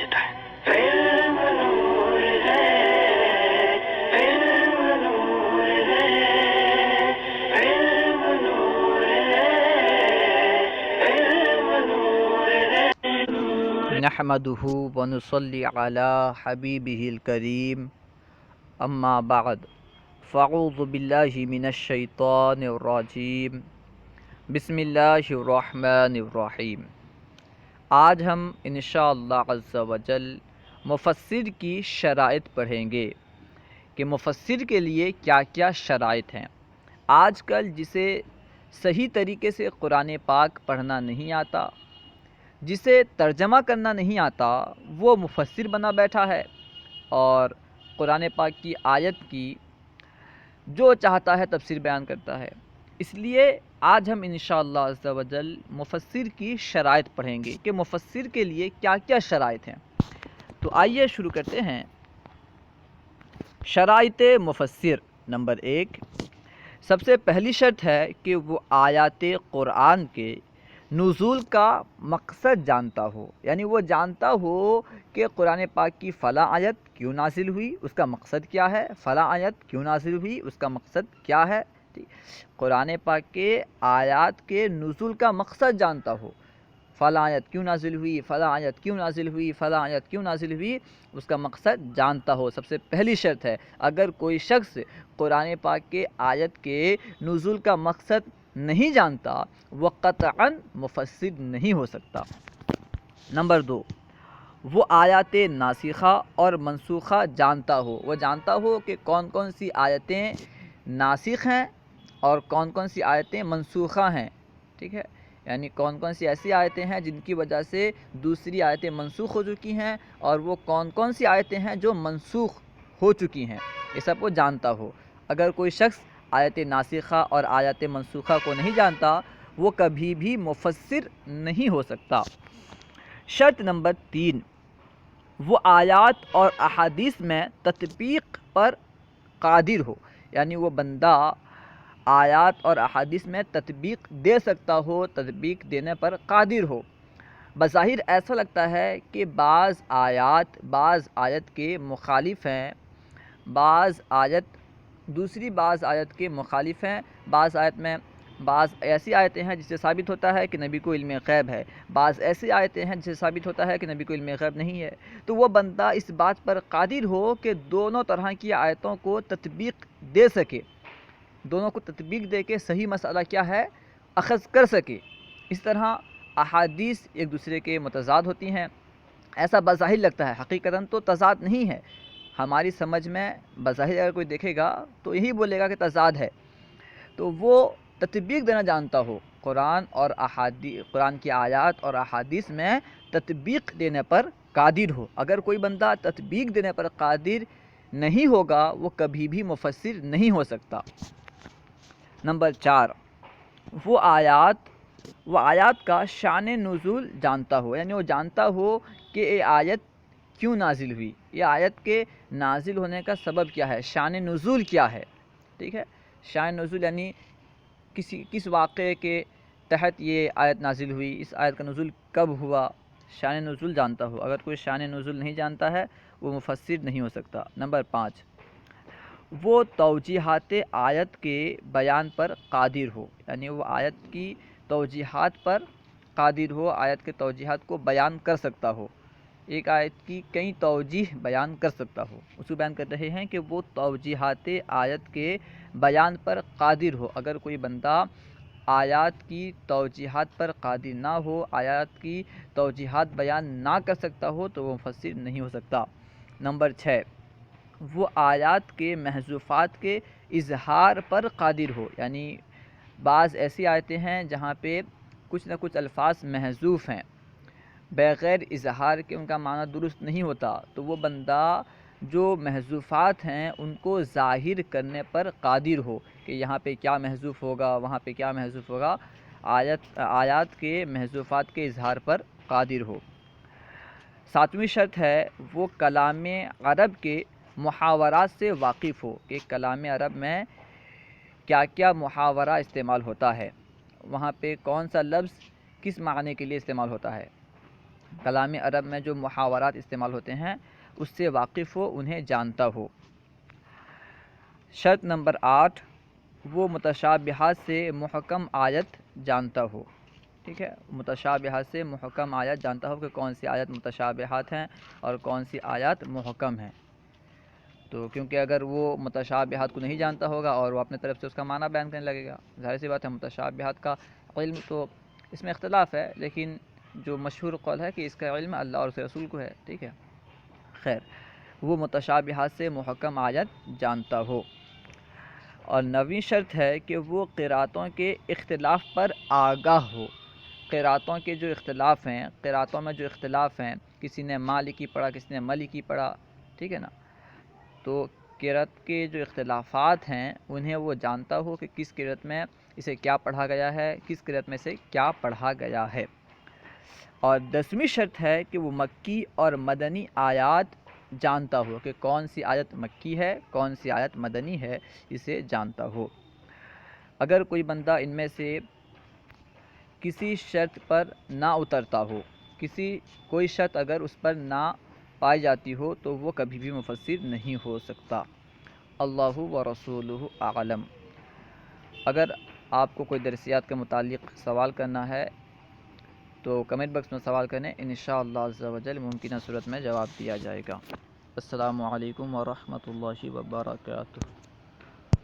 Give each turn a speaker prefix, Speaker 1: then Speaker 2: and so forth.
Speaker 1: دیتا ہے۔ علم نور ہے، علم نور ہے، علم نور ہے، علم نور ہے۔
Speaker 2: نحمده ونصلي على حبيبه الكريم اما بعد فاعوذ بالله من الشیطان الرجیم بسم اللہ الرحمن الرحیم۔ آج ہم انشاءاللہ عز و جل مفسر کی شرائط پڑھیں گے کہ مفسر کے لیے کیا کیا شرائط ہیں۔ آج کل جسے صحیح طریقے سے قرآن پاک پڑھنا نہیں آتا، جسے ترجمہ کرنا نہیں آتا، وہ مفسر بنا بیٹھا ہے اور قرآن پاک کی آیت کی جو چاہتا ہے تفسیر بیان کرتا ہے۔ اس لیے آج ہم انشاءاللہ عز و جل مفسر کی شرائط پڑھیں گے کہ مفسر کے لیے کیا کیا شرائط ہیں۔ تو آئیے شروع کرتے ہیں۔ شرائط مفسر نمبر 1، سب سے پہلی شرط ہے کہ وہ آیات قرآن کے نزول کا مقصد جانتا ہو، یعنی وہ جانتا ہو کہ قرآن پاک کی فلاں آیت کیوں نازل ہوئی، اس کا مقصد کیا ہے، فلاں آیت کیوں نازل ہوئی، اس کا مقصد کیا ہے۔ قرآن پاک کے آیات کے نزول کا مقصد جانتا ہو، فلاں آیت کیوں نازل ہوئی، فلاں آیت کیوں نازل ہوئی، فلاں آیت کیوں نازل ہوئی، اس کا مقصد جانتا ہو۔ سب سے پہلی شرط ہے، اگر کوئی شخص قرآن پاک کے آیت کے نزول کا مقصد نہیں جانتا، وہ قطعاً مفسر نہیں ہو سکتا۔ نمبر 2، وہ آیات ناسخہ اور منسوخہ جانتا ہو، وہ جانتا ہو کہ کون کون سی آیتیں ناسخ ہیں اور کون کون سی آیتیں منسوخہ ہیں، ٹھیک ہے، یعنی کون کون سی ایسی آیتیں ہیں جن کی وجہ سے دوسری آیتیں منسوخ ہو چکی ہیں، اور وہ کون کون سی آیتیں ہیں جو منسوخ ہو چکی ہیں، یہ سب کو جانتا ہو۔ اگر کوئی شخص آیت ناسخہ اور آیت منسوخہ کو نہیں جانتا، وہ کبھی بھی مفسر نہیں ہو سکتا۔ شرط نمبر 3، وہ آیات اور احادیث میں تطبیق پر قادر ہو، یعنی وہ بندہ آیات اور احادیث میں تطبیق دے سکتا ہو، تطبیق دینے پر قادر ہو۔ بظاہر ایسا لگتا ہے کہ بعض آیت کے مخالف ہیں، بعض آیت کے مخالف ہیں، بعض ایسی آیتیں ہیں جس سے ثابت ہوتا ہے کہ نبی کو علم غیب ہے، بعض ایسی آیتیں ہیں جس سے ثابت ہوتا ہے کہ نبی کو علم غیب نہیں ہے۔ تو وہ بندہ اس بات پر قادر ہو کہ دونوں طرح کی آیتوں کو تطبیق دے سکے، دونوں کو تطبیق دے کے صحیح مسئلہ کیا ہے اخذ کر سکے۔ اس طرح احادیث ایک دوسرے کے متضاد ہوتی ہیں، ایسا بظاہر لگتا ہے، حقیقتاً تو تضاد نہیں ہے۔ ہماری سمجھ میں بظاہر اگر کوئی دیکھے گا تو یہی بولے گا کہ تضاد ہے، تو وہ تطبیق دینا جانتا ہو، قرآن کی آیات اور احادیث میں تطبیق دینے پر قادر ہو۔ اگر کوئی بندہ تطبیق دینے پر قادر نہیں ہوگا، وہ کبھی بھی مفسر نہیں ہو سکتا۔ نمبر 4، وہ آیات کا شان نزول جانتا ہو، یعنی وہ جانتا ہو کہ یہ آیت کیوں نازل ہوئی، یہ آیت کے نازل ہونے کا سبب کیا ہے، شان نزول کیا ہے، ٹھیک ہے۔ شان نزول یعنی کس واقعے کے تحت یہ آیت نازل ہوئی، اس آیت کا نزول کب ہوا، شان نزول جانتا ہو۔ اگر کوئی شان نزول نہیں جانتا ہے، وہ مفسر نہیں ہو سکتا۔ نمبر 5، وہ توجیحات آیت کے بیان پر قادر ہو، یعنی وہ آیت کی توجیحات پر قادر ہو، آیت کے توجیحات کو بیان کر سکتا ہو، ایک آیت کی کئی توجیح بیان کر سکتا ہو۔ اس کو بیان کر رہے ہیں کہ وہ توجیحات آیت کے بیان پر قادر ہو۔ اگر کوئی بندہ آیات کی توجیحات پر قادر نہ ہو، آیات کی توجیحات بیان نہ کر سکتا ہو، تو وہ مفسر نہیں ہو سکتا۔ نمبر 6، وہ آیات کے محذوفات کے اظہار پر قادر ہو، یعنی بعض ایسی آیتیں ہیں جہاں پہ کچھ نہ کچھ الفاظ محذوف ہیں، بغیر اظہار کے ان کا معنی درست نہیں ہوتا، تو وہ بندہ جو محذوفات ہیں ان کو ظاہر کرنے پر قادر ہو کہ یہاں پہ کیا محذوف ہوگا، وہاں پہ کیا محذوف ہوگا، آیات کے محذوفات کے اظہار پر قادر ہو۔ 7ویں شرط ہے، وہ کلام عرب کے محاورات سے واقف ہو کہ کلام عرب میں کیا کیا محاورہ استعمال ہوتا ہے، وہاں پہ کون سا لفظ کس معنی کے لیے استعمال ہوتا ہے۔ کلام عرب میں جو محاورات استعمال ہوتے ہیں اس سے واقف ہو، انہیں جانتا ہو۔ شرط نمبر 8، وہ متشابہات سے محکم آیت جانتا ہو۔ ٹھیک ہے، متشابہات سے محکم آیت جانتا ہو کہ کون سی آیت متشابہات ہیں اور کون سی آیات محکم ہیں۔ تو کیونکہ اگر وہ متشابہات کو نہیں جانتا ہوگا اور وہ اپنے طرف سے اس کا معنی بیان کرنے لگے گا، ظاہر سی بات ہے متشابہات کا علم تو اس میں اختلاف ہے، لیکن جو مشہور قول ہے کہ اس کا علم اللہ اور اس کے رسول کو ہے۔ ٹھیک ہے، خیر، وہ متشابہات سے محکم آیت جانتا ہو۔ اور 9ویں شرط ہے کہ وہ قراتوں کے اختلاف پر آگاہ ہو۔ قراتوں کے جو اختلاف ہیں، قراتوں میں جو اختلاف ہیں، کسی نے مالکی پڑھا، کسی نے ملکی پڑھا، ٹھیک ہے نا، تو قرات کے جو اختلافات ہیں انہیں وہ جانتا ہو کہ کس قرات میں اسے کیا پڑھا گیا ہے، کس قرات میں سے کیا پڑھا گیا ہے۔ اور 10ویں شرط ہے کہ وہ مکی اور مدنی آیات جانتا ہو کہ کون سی آیت مکی ہے، کون سی آیت مدنی ہے، اسے جانتا ہو۔ اگر کوئی بندہ ان میں سے کسی شرط پر نہ اترتا ہو، کوئی شرط اگر اس پر نہ پائی جاتی ہو تو وہ کبھی بھی مفسر نہیں ہو سکتا۔ اللہ و رسولہ اعلم۔ اگر آپ کو کوئی درسیات کے متعلق سوال کرنا ہے تو کمنٹ باکس میں سوال کریں، انشاءاللہ عز و جل ممکنہ صورت میں جواب دیا جائے گا۔ السلام علیکم ورحمۃ اللہ وبرکاتہ۔